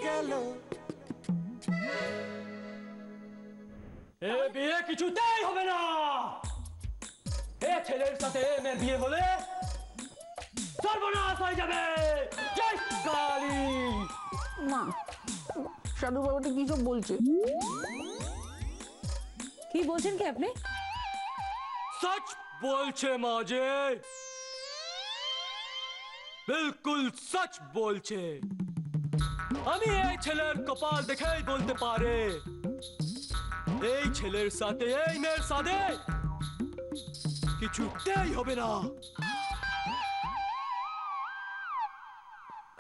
গেল। এ বিয়ে কিছুতেই হবে না। এ ছেলের সাথে মেয়ের বিয়ে হলে সর্বনাশ হয়ে যাবে। জয় কালী। মা, সাধু বাবাটা কি সব বলছে? কি বলছেন কি আপনি? सच बोलছে মাঝে, বিলকুল সচ বলছে। আমি এই ছেলের কপাল দেখেই বলতে পারে এই ছেলের সাথে এই মেয়ের সাথে কিছুতেই হবে না।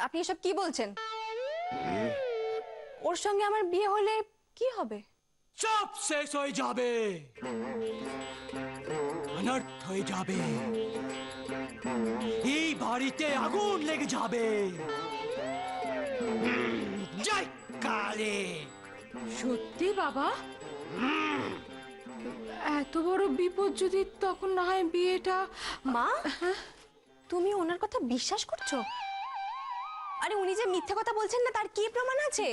আপনি এসব কি বলছেন? ওর সঙ্গে আমার বিয়ে হলে কি হবে? সব শেষ হয়ে যাবে, অনর্থ হয়ে যাবে, এই বাড়িতে আগুন লেগে যাবে। জয় কালী। সত্যি বাবা? এত বড় বিপদ যদি, তখন না হয় বিয়েটা। মা, তুমি ওনার কথা বিশ্বাস করছো? আরে উনি যে মিথ্যে কথা বলছেন না, তার কি প্রমাণ আছে?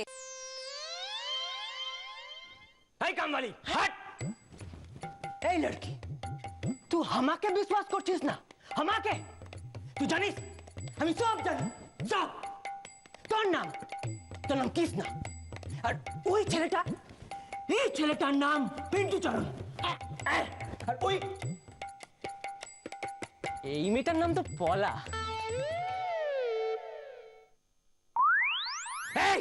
এই কামवाली हट। এই লড়কি, তুই আমাকে বিশ্বাস করছিস না? আমাকে? তুই জানিস আমি সব জানি, সব। তোর নাম কৃষ্ণা, আর ওই ছেলেটা, এই ছেলেটার নাম পিন্টু চরণ, আর ওই এই মেয়েটার নাম তো পলা। এই,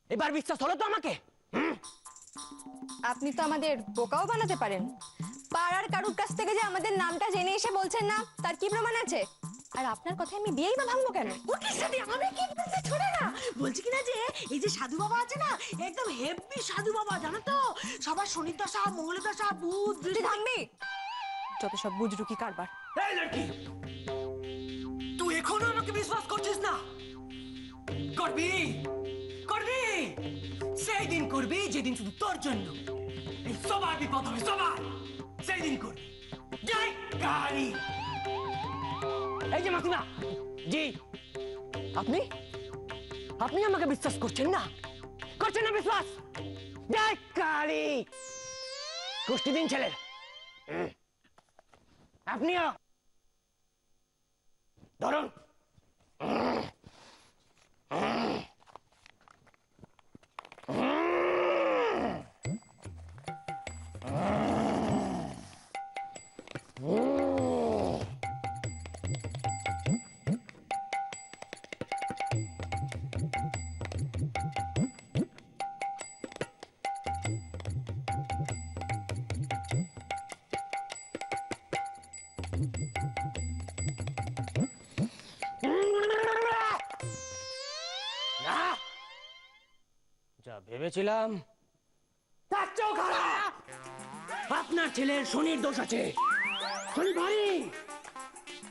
এবার বিশ্বাস হলো তো আমাকে? আপনি তো আমাদের বোকাও বানাতে পারেন। পাড়ার কারুর কাছ থেকে যে আমাদের নামটা জেনে এসে বলছেন না, তার কি প্রমাণ আছে? আর আপনার কথায় আমি বিয়েই বা ভাঙবো কেন? ওকে সাথে আমি কি বলতে ছোড়ে না, বলছি কিনা যে এই যে সাধু বাবা আছে না, একদম হেভি সাধু বাবা, জানো তো? সবার শনি দশা, মঙ্গল দশা, বুধ তুই থামবি? যত সব বুজরুকি কারবার। এই লড়কি, তুই এখনো আমাকে বিশ্বাস করছিস না? করবি, করবি, সেই দিন করবি যেদিন শুধু তোর জন্য এই সবার বিপদ হবে, সবার। সেই দিন করবি। জয় কালী। এই যে মাসিমা জি, আপনি আপনি আমাকে বিশ্বাস করছেন না? করছেন না বিশ্বাস? জয় কালী। কুষ্টি দিন ছেলের। আপনিও ধরুন। না, যা ভেবেছিলাম তার চেয়েও খারাপ। আপনার ছেলের শনির দোষ আছে, শনি ভারী।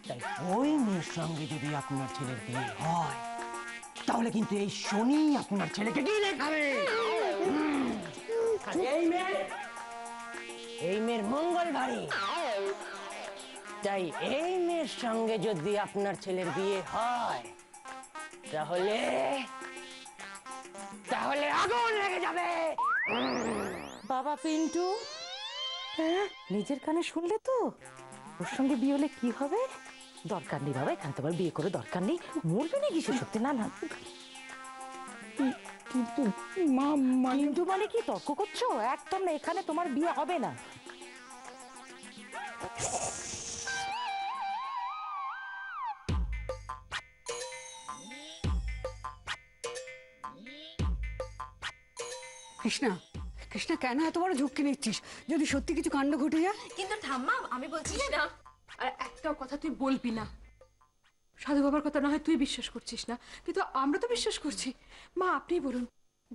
তাই ওই মেয়ের সঙ্গে যদি আপনার ছেলের বিয়ে হয়, তাহলে কিন্তু এই শনি আপনার ছেলেকে গিলে খাবে। আর এই মেয়ের মঙ্গল ভারী। তাই এই মেয়ের সঙ্গে যদি আপনার ছেলের বিয়ে হয়, তাহলে তাহলে আগুন লেগে যাবে। বাবা পিন্টু, নিজের কানে শুনলে তো? ওর সঙ্গে বিয়ে হলে কি হবে? দরকার নেই বাবা, এখানে তোমার বিয়ে করে দরকার নেই। মরবে নাকি সে? সত্যি না? না কিন্তু মা, পিন্টু বলে কি তর্ক করছো? একদম না, এখানে তোমার বিয়ে হবে না। কৃষ্ণা, কৃষ্ণা কেন এত বড় ঝুঁকি নিচ্ছিস? যদি সত্যি কিছু কাণ্ড ঘটে যায়? কিন্তু ঠাম্মা, আমি বলছি না। আর একটাও কথা তুই বলবি না। সাধু বাবার কথা না হয় তুই বিশ্বাস করছিস না, কিন্তু আমরা তো বিশ্বাস করছি। মা, আপনিই বলুন,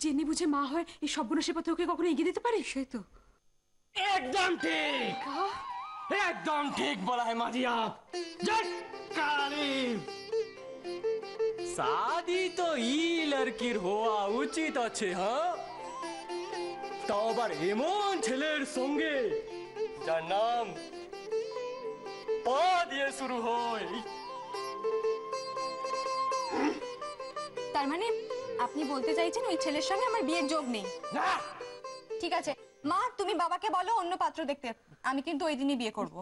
জেনে বুঝে মা হয় এই সর্বনাশের পথে ওকে কখনো এগিয়ে দিতে পারি? সেই তো। एकदम ठीक, एकदम ठीक बोला है माजी आप। जय काली। शादी तो ई लड़कीर হওয়া উচিত আছে। হ্যাঁ, তাও আবার এমন ছেলের সঙ্গে যার নাম পা দিয়ে শুরু হয়। তার মানে আপনি বলতে চাইছেন ওই ছেলের সঙ্গে আমার বিয়ের যোগ নেই? না, ঠিক আছে মা, তুমি বাবাকে বলো অন্য পাত্র দেখতে। আমি কিন্তু ওই দিনই বিয়ে করব।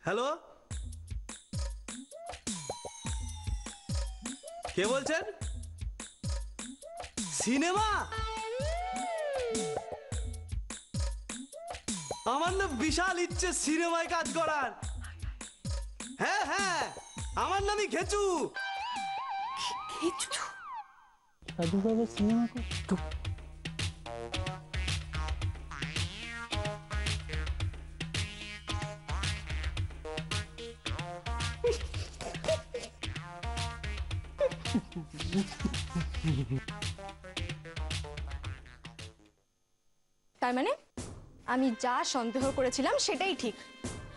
হ্যালো, কে বলছেন? সিনেমা? আমার না বিশাল ইচ্ছে সিনেমায় কাজ করার। হ্যাঁ হ্যাঁ, আমার নামই খেচু। তার মানে আমি যা সন্দেহ করেছিলাম সেটাই ঠিক,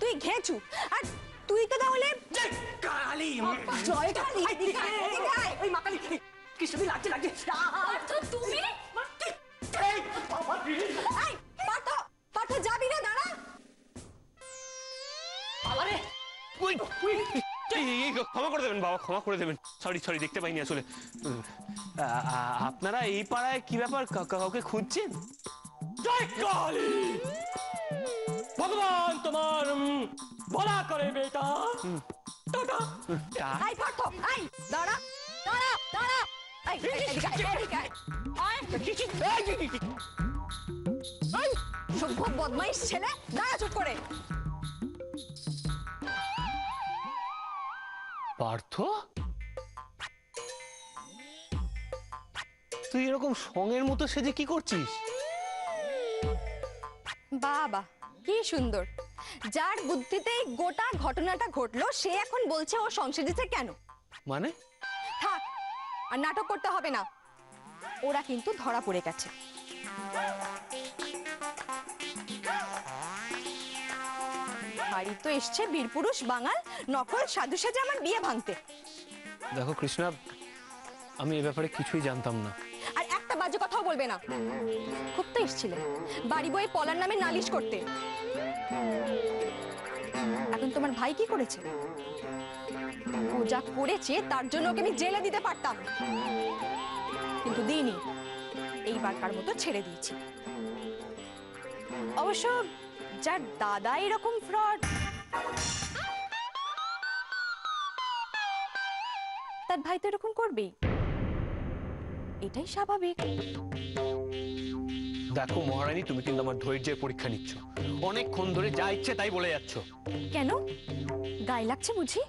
তুই ঘেঁচু। আর তুই তো তাহলে কালী জয় কালী, এদিকে আয়, এদিকে আয়। ওই মা কালী কৃষ্ণদি লাগছে লাগছে তুমি এই, পার্থ, পার্থ যাবি না, দাঁড়া। আরে ক্ষমা করে দেবেন বাবা, ক্ষমা করে দেবেন। সরি সরি, দেখতে পাইনি আসলে। আপনারা এই পাড়ায় কি ব্যাপার, কাউকে খুঁজছেন? জয় কালী! ভগবান তোমার বলা করে বেটা। টাটা। আই পার্থ, আই দাঁড়া, দাঁড়া, দাঁড়া। আই এদিকে আয়, এদিকে আয়। আয় সভ্য বদমাইশ ছেলে, দাঁড়া চুপ করে। পার্থ, তুই এরকম সঙের মতো সেজে কি করছিস? বাবা কি সুন্দর, যার বুদ্ধিতে এই গোটা ঘটনাটা ঘটলো সে এখন বলছে ও সংসারিতে কেন। মানে? থাক, আর নাটক করতে হবে না, ওরা কিন্তু ধরা পড়ে গেছে। বাড়ি তো এসছে বীরপুরুষ বাঙাল, নকল সাধু সেজে আমার বিয়ে ভাঙতে। দেখো কৃষ্ণা, আমি এ ব্যাপারে কিছুই জানতাম না। আর একটা বাজে কথাও বলবে না। খুব তো এসছিলে বাড়ি বয়ে পলার নামে নালিশ করতে। এখন তোমার ভাই কি করেছে? ও যা করেছে তার জন্য ওকে আমি জেলে দিতে পারতাম, কিন্তু দিইনি। এইবারকার মতো ছেড়ে দিয়েছি। অবশ্য যার দাদা এরকম ফ্রড, তার ভাই তো এরকম করবেই, এটাই স্বাভাবিক। দেখো মহারানী, তুমি কিন্তু আমার ধৈর্যের পরীক্ষা নিচ্ছ। অনেকক্ষণ ধরে যা ইচ্ছে তাই বলে যাচ্ছ। কেন, গায়ে লাগছে বুঝি?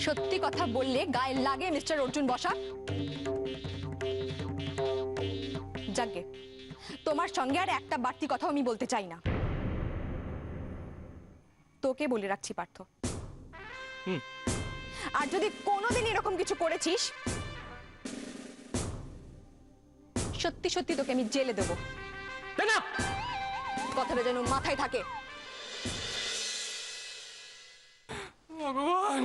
সত্যি কথা বললে গায়ে লাগে মিস্টার অর্জুন বসাক। যাকে তোমার সঙ্গে আর একটা বাড়তি কথা আমি বলতে চাই না। তোকে বলে রাখছি পার্থ, আর যদি কোনোদিন এরকম কিছু করেছিস, সত্যি সত্যি তোকে আমি জেলে দেবো। না, কথাটা যেন মাথায় থাকে। ভগবান!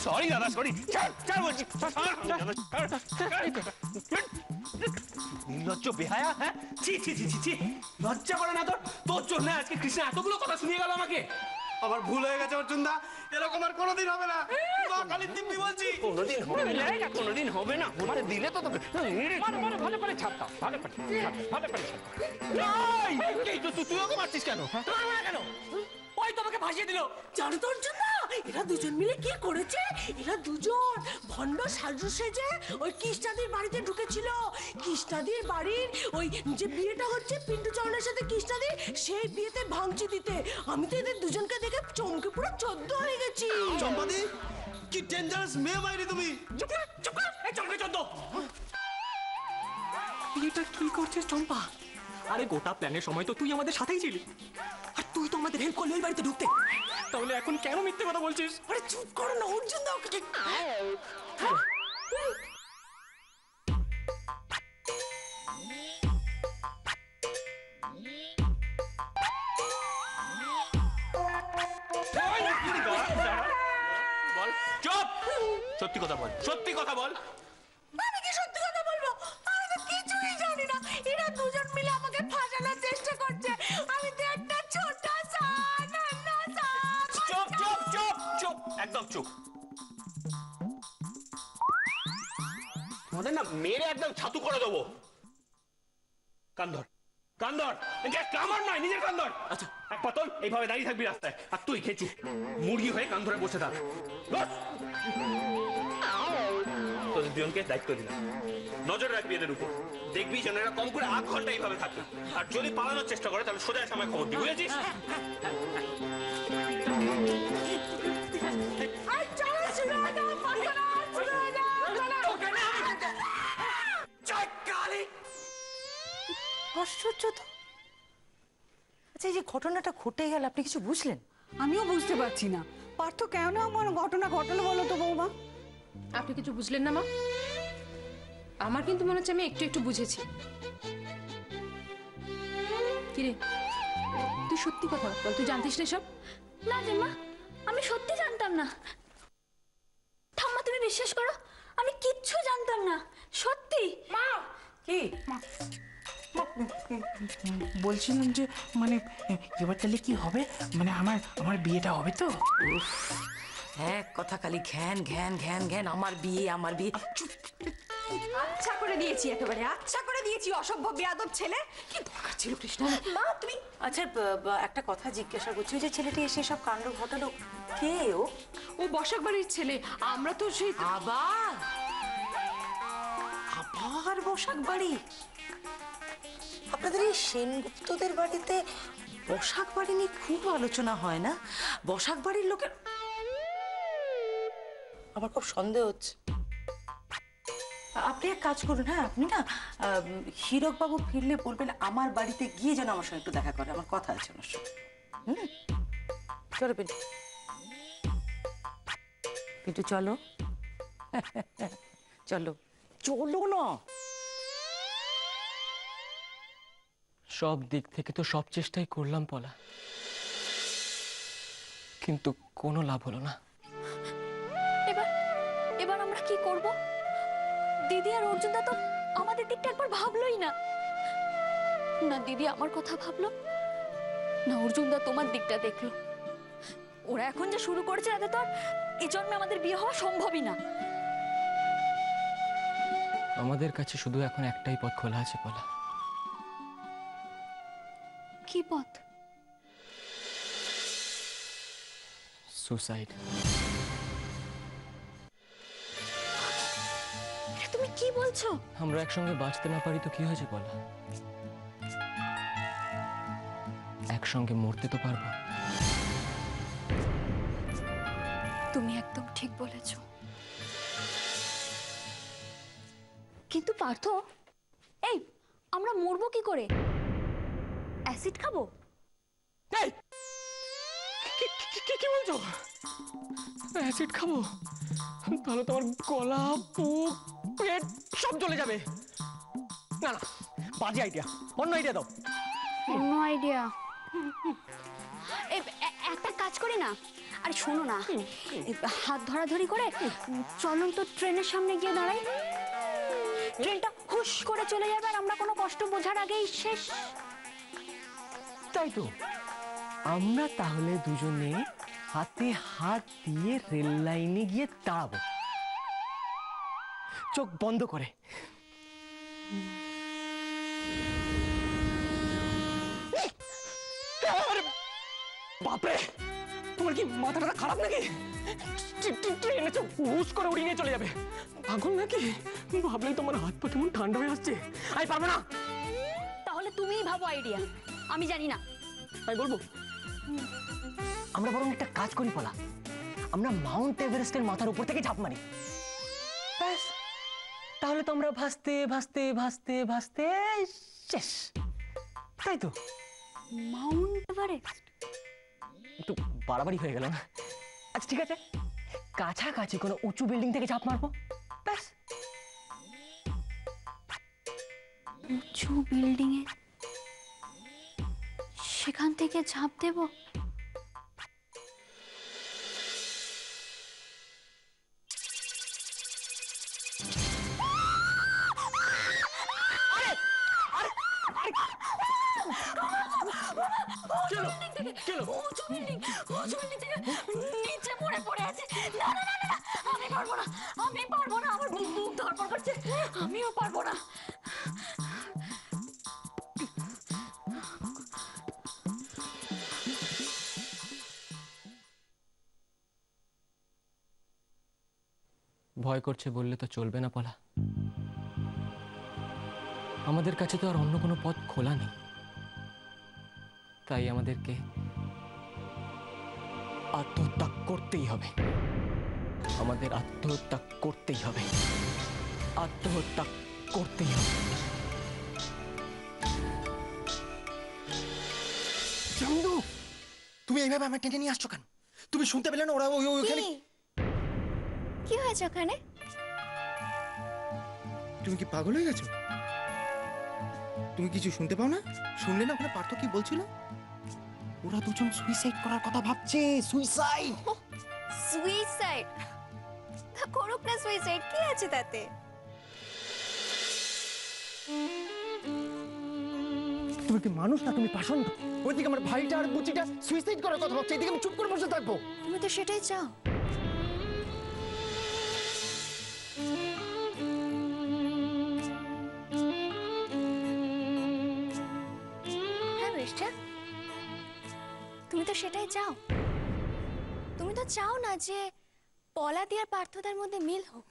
সরি দাদা, সরি। নির্লজ্জ বেহায়া, হ্যাঁ? ছি ছি ছি ছি ছি, লজ্জা করে না তোর? তোর জন্য আজকে কৃষ্ণ এতগুলো কথা শুনিয়ে গেল আমাকে। আমার ভুল হয়ে গেছে অর্জুনদা, এরকম আর কোনোদিন হবে না। মা কালীর দিব্যি বলছি। কোনোদিন হবে না, কোনোদিন হবে না। মানে দিলে তো তোকে ভালো করে ছাড়তাম, ভালো করে তুই ওকে মারছিস কেন? কেন ওই তোমাকে ভাসিয়ে দিল। জানো তো অর্জুন না, এরা দুজন মিলে কি করেছে? এরা দুজন ভণ্ড সাজু সেজে ওই কৃষ্ণাদির বাড়িতে ঢুকেছিল। কৃষ্ণাদির বাড়ির ওই যে বিয়েটা হচ্ছে পিন্টু চরণের সাথে কৃষ্ণাদির, সেই বিয়েতে ভাঙচি দিতে। আমি তো এদের দুজনকে দেখে চমকে পুরো চোদ্দ হয়ে গেছি। চম্পাদি, কি ডেঞ্জারাস মেয়ে মাইরি তুমি। চুপ কর, চুপ কর, এই চম্পা চোদ্দ। এটা কি করছিস চম্পা? আরে গোটা প্ল্যানের সময় তো তুই আমাদের সাথেই ছিলি, আর তুই তো আমাদের হেল্প করলি ওই বাড়িতে ঢুকতে। তাহলে এখন কেন মিথ্যে কথা বলছিস? আরে চুপ করো না অর্জুন দা, ওকে সত্যি কথা বল, সত্যি কথা বল। আমি কি সত্যি কথা বলবো? আমি তো কিছুই জানি না। এরা দুজন মিলে আমাকে ফাঁসানোর চেষ্টা করছে। আমি তো একটা ছোট চুপ চুপ চুপ চুপ, একদম চুপ। তোমাদের না মেরে একদম ছাতু করে দেবো। কান ধর, কান ধর, কামড় নয়, নিজের কান ধর। আচ্ছা, এক পাতল এইভাবে দাঁড়িয়ে থাকবি রাস্তায়, আর তুই খেচু মুরগি হয়ে কান ধরে বসে থাক। ধর। তোদের দুজনকে দায়িত্ব দিলাম, নজর রাখবি এদের উপর, দেখবি যেন এরা কম করে 8 ঘন্টা এইভাবে থাকে। আর যদি পালানোর চেষ্টা করে তাহলে সোজা সময় খবর দিবি, বুঝেছিস? আশ্চর্য তো। আচ্ছা, এই যে ঘটনাটা ঘটে গেল, আপনি কিছু বুঝলেন? আমিও বুঝতে পারছি না পার্থ কেন এমন ঘটনা ঘটালো বলো তো বৌমা। আপনি কিছু বুঝলেন না মা? আমার কিন্তু মনে হচ্ছে আমি একটু একটু বুঝেছি। কিরে, তুই সত্যি কথা বল, তুই জানতিস না সব? না রে মা, আমি সত্যি জানতাম না। ঠাম্মা তুমি বিশ্বাস করো, আমি কিচ্ছু জানতাম না, সত্যি। মা, কি বলছিলাম যে মানে এবার তাহলে কি হবে, মানে আমার বিয়েটা হবে তো? এক কথা খালি ঘ্যান ঘ্যান ঘ্যান ঘ্যান, আমার বিয়ে আমার বিয়ে। চুপ। আচ্ছা করে দিয়েছি, একেবারে আচ্ছা করে দিয়েছি, অসভ্য বেয়াদব ছেলে। কি দরকার ছিল কৃষ্ণ? মা তুমি আচ্ছা, একটা কথা জিজ্ঞাসা করছি, ওই যে ছেলেটি এসে সব কাণ্ড ঘটালো, কে ও? ও বসাক বাড়ির ছেলে। আমরা তো সেই আবার আবার বসাক বাড়ি? আপনাদের এই সেনগুপ্তদের বাড়িতে বসাক বাড়ি নিয়ে খুব আলোচনা হয় না? বসাক বাড়ির লোকের আমার খুব সন্দেহ হচ্ছে। আপনি এক কাজ করুন, হ্যাঁ, আপনি না হীরক বাবু ফিরলে বলবেন আমার বাড়িতে গিয়ে যেন আমার সঙ্গে একটু দেখা করে, আমার কথা আছে ওনার সঙ্গে। চলো পিন্টু, পিন্টু চলো। চলো চলো না। সব দিক থেকে তো সব চেষ্টাই করলাম পলা, কিন্তু কোনো লাভ হলো না। এবার এবার আমরা কি করব? দিদি আর অর্জুনদা তো আমাদের দিকটা একবার ভাবলোই না। না দিদি আমার কথা ভাবলো, না অর্জুনদা তোমার দিকটা দেখলো। ওরা এখন যে শুরু করেছে, তাতে তো আর এই জন্মে আমাদের বিয়ে হওয়া সম্ভবই না। আমাদের কাছে শুধু এখন একটাই পথ খোলা আছে পলা। কি পথ? সুসাইড। তুমি কি বলছো? আমরা একসঙ্গে বাঁচতে না পারি তো কি হয়েছে বলা, একসঙ্গে মরতে তো পারবো। তুমি একদম ঠিক বলেছো, কিন্তু পার্থ, এই আমরা মরবো কি করে? অ্যাসিড খাবো? এই, কি বলছো? অ্যাসিড খাবো? তাহলে তো আমার গলা, বুক, পেট সব জ্বলে যাবে। না না, বাজে আইডিয়া, অন্য আইডিয়া দাও। অন্য আইডিয়া? একটা কাজ করি না? আরে শোনো না, হাত ধরাধরি করে চলন্ত ট্রেনের সামনে গিয়ে দাঁড়াই। ট্রেনটা হুশ করে চলে যাবে আর আমরা কোনো কষ্ট বোঝার আগেই শেষ। তাই তো, আমরা তাহলে দুজনে হাতে হাত দিয়ে রেল লাইনে গিয়ে দাঁড়াবো, চোখ বন্ধ করে। বাপরে, তোমার কি মাথাটা খারাপ নাকি? ট্রেনে তো হুশ করে উড়িয়ে নিয়ে চলে যাবে, পাগল নাকি? ভাবলেই তোমার হাত পা কেমন ঠান্ডা হয়ে আসছে। আমি পারবো না। তাহলে তুমিই ভাবো আইডিয়া, আমি জানি না। আমি বলবো, আমরা বরং একটা কাজ করি পলা, আমরা মাউন্ট এভারেস্টের মাথার উপর থেকে ঝাঁপ মারি, ব্যাস, তাহলে তো আমরা ভাসতে ভাসতে ভাসতে ভাসতে শেষ। তাই তো? মাউন্ট এভারেস্ট একটু বাড়াবাড়ি হয়ে গেল না? আচ্ছা ঠিক আছে, কাছাকাছি কোনো উঁচু বিল্ডিং থেকে ঝাঁপ মারবো, ব্যাস। উঁচু বিল্ডিং এ, সেখান থেকে ঝাঁপ দেব? নিচে পড়ে পড়ে আছে। না না না না, আমি পারবো না, আমি পারবো না, আমার বুক বুক ধরপড় করছে, আমিও পারবো না। ভয় করছে বললে তো চলবে না পলা। আমাদের কাছে তো আর অন্য কোনো পথ খোলা নেই, তাই আমাদেরকে আত্মহত্যা করতেই হবে। আমাদের আত্মহত্যা করতেই হবে, আত্মহত্যা করতেই হবে। চান্দু, তুমি এইভাবে আমার টেনে নিয়ে আসছো কেন? তুমি শুনতে পেলে না ওরা ওখানে? কি হয়েছে ওখানে? তুমি কি পাগল হয়ে গেছো? তুমি কিছু শুনতে পাও না? শুনলে না ওখানে পার্থ কি বলছিল? ওরা দুজন সুইসাইড করার কথা ভাবছে। Suicide suicide? তা করুক না সুইসাইড, কি আছে তাতে? তুমি কি মানুষ না তুমি পাষণ্ড? ওইদিকে আমার ভাইটা আর বুচিটা সুইসাইড করার কথা ভাবছে, এদিকে আমি চুপ করে বসে থাকবো? তুমি তো সেটাই চাও। হ্যাঁ বৃষ্টা, তুমি তো সেটাই চাও। তুমি তো চাও না যে পলাদি আর পার্থদার মধ্যে মিল হোক।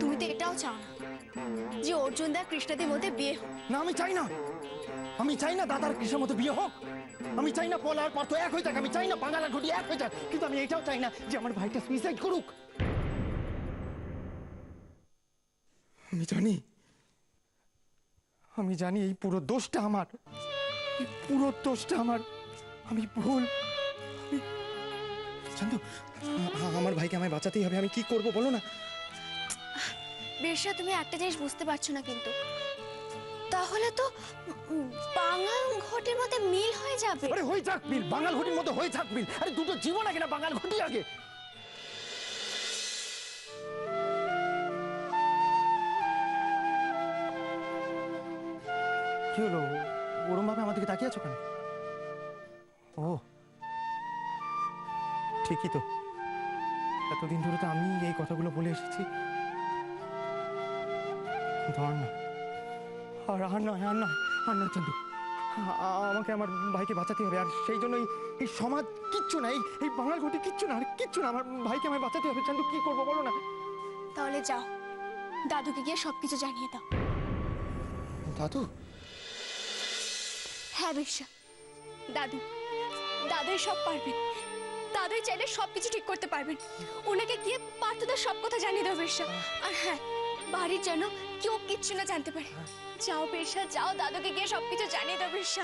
তুমি তো এটাও চাও না যে অর্জুনদা কৃষ্ণাদের মধ্যে বিয়ে হোক। না, আমি চাই না। আমি চাই না দাদার কৃষ্ণের মতো বিয়ে হোক। আমি চাই না পলা আর পার্থ এক হয়ে যাক। আমি চাই না বাঙালা ঘটি এক হয়ে যাক। কিন্তু আমি এটাও চাই না যে আমার ভাইটা সুইসাইড করুক। আমি জানি এই পুরো দোষটা আমার, এই পুরো দোষটা আমার। আমি ভুল। চান্দু, আমার ভাইকে আমায় বাঁচাতেই হবে। আমি কি করব বলো না? বেশা, তুমি একটা জিনিস বুঝতে পারছো না কিন্তু। তাহলে তো বাঙাল ঘটির মধ্যে মিল হয়ে যাবে। আরে হয়ে যাক মিল, বাঙাল ঘটির মতো হয়ে যাক মিল। আরে দুটো জীবন আগে না বাঙাল ঘটি আগে। কি হলো? ওরম ভাবে আমার দিকে তাকিয়ে আছো কেন? ও ঠিকই তো, এতদিন ধরে তো আমি এই কথাগুলো বলে এসেছি। ধর না, আর নয় চান্দু, আমাকে আমার ভাইকে বাঁচাতে হবে। আর সেই জন্য এই সমাজ কিচ্ছু না, এই বাঙাল ঘটি কিচ্ছু না, আর কিচ্ছু না। আমার ভাইকে আমায় বাঁচাতে হবে। চান্দু, কি করবো বলো না? তাহলে যাও, দাদুকে গিয়ে সবকিছু জানিয়ে দাও। দাদু? হ্যাঁ বেশা, দাদুই সব পারবেন। দাদুই চাইলে সবকিছু ঠিক করতে পারবেন। ওনাকে গিয়ে পার্থদার সব কথা জানিয়ে দাও বেশা। আর হ্যাঁ, বাড়ির যেন কেউ কিচ্ছু না জানতে পারে। যাও বেশা, যাও, দাদুকে গিয়ে সবকিছু জানিয়ে দাও বেশা।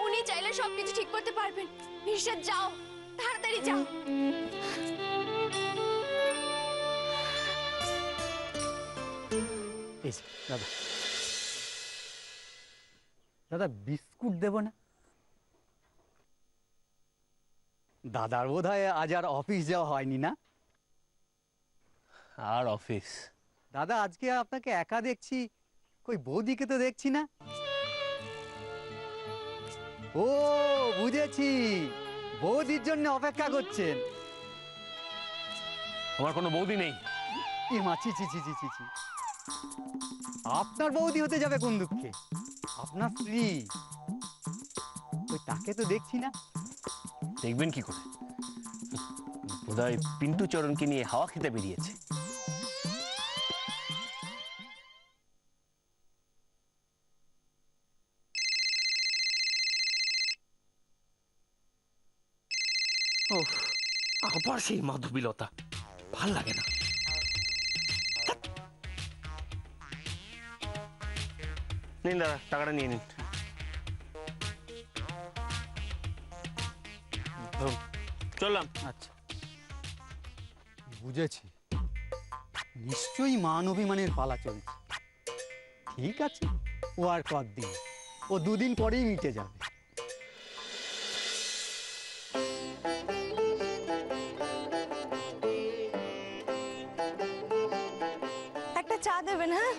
উনি চাইলে সবকিছু ঠিক করতে পারবেন। বেশা যাও, তাড়াতাড়ি যাও। দাদা, দাদা বিস্কুট দেব না? দাদার বোধ হয় আজ আর অফিস যাওয়া হয়নি না? আর অফিস? দাদা, আজকে আপনাকে একা দেখছি, কই বৌদিকে তো দেখছি না। ও বুঝেছি, বৌদির জন্য অপেক্ষা করছেন। আমার কোনো বৌদি নেই। এ মা, ছি ছি ছি ছি ছি ছি। আপনার বৌদি হতে যাবে কোন দুঃখে? আপনার স্ত্রী, ওই তাকে তো দেখছি না। দেখবেন কি করে? বোধহয় পিন্টু চরণকে নিয়ে হাওয়া খেতে বেরিয়েছে। আবার সেই মাধবীলতা, ভাল লাগে না। নিন দাদা, টাকাটা নিয়ে নিন। চললাম। আচ্ছা, বুঝেছি, নিশ্চয়ই মান অভিমানের পালা চলছে। ঠিক আছে, ও আর কতদিন, ও দুদিন পরেই মিটে যাবে। একটা চা দেবেন? হ্যাঁ,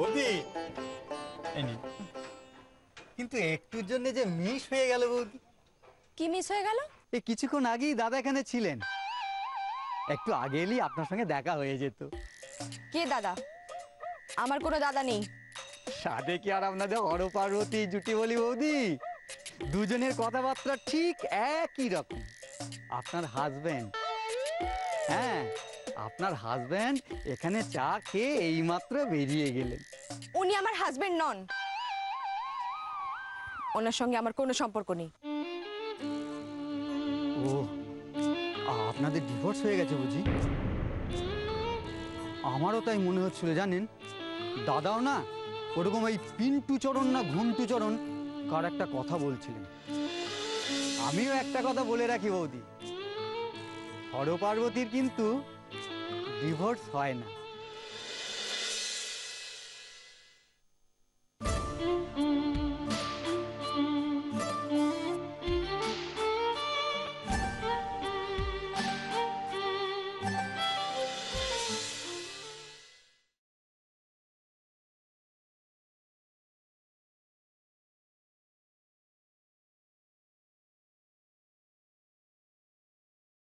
বৌদি এই নিন। কিন্তু একটুর জন্য যে মিস হয়ে গেল বৌদি। কি মিস হয়ে গেল? এই কিছুক্ষণ আগেই দাদা এখানে ছিলেন, একটু আগে এলেই আপনার সঙ্গে দেখা হয়ে যেত। কে দাদা? আমার কোনো দাদা নেই। সাথে কি আর আপনাদের হরপার্বতী জুটি বলি বৌদি, দুজনের কথাবার্তা ঠিক একই রকম। আপনার হাজবেন্ড, হ্যাঁ আপনার হাজবেন্ড এখানে চা খেয়ে এইমাত্র বেরিয়ে গেলেন। উনি আমার হাজবেন্ড নন, ওনার সঙ্গে আমার কোনো সম্পর্ক নেই। ও, আপনাদের ডিভোর্স হয়ে গেছে বুঝি? আমারও তাই মনে হচ্ছিল জানেন, দাদাও না ওরকম ওই পিন্টু চরণ না ঘন্টু চরণ কার একটা কথা বলছিলেন। আমিও একটা কথা বলে রাখি বৌদি, হরপার্বতীর কিন্তু ডিভোর্স হয় না।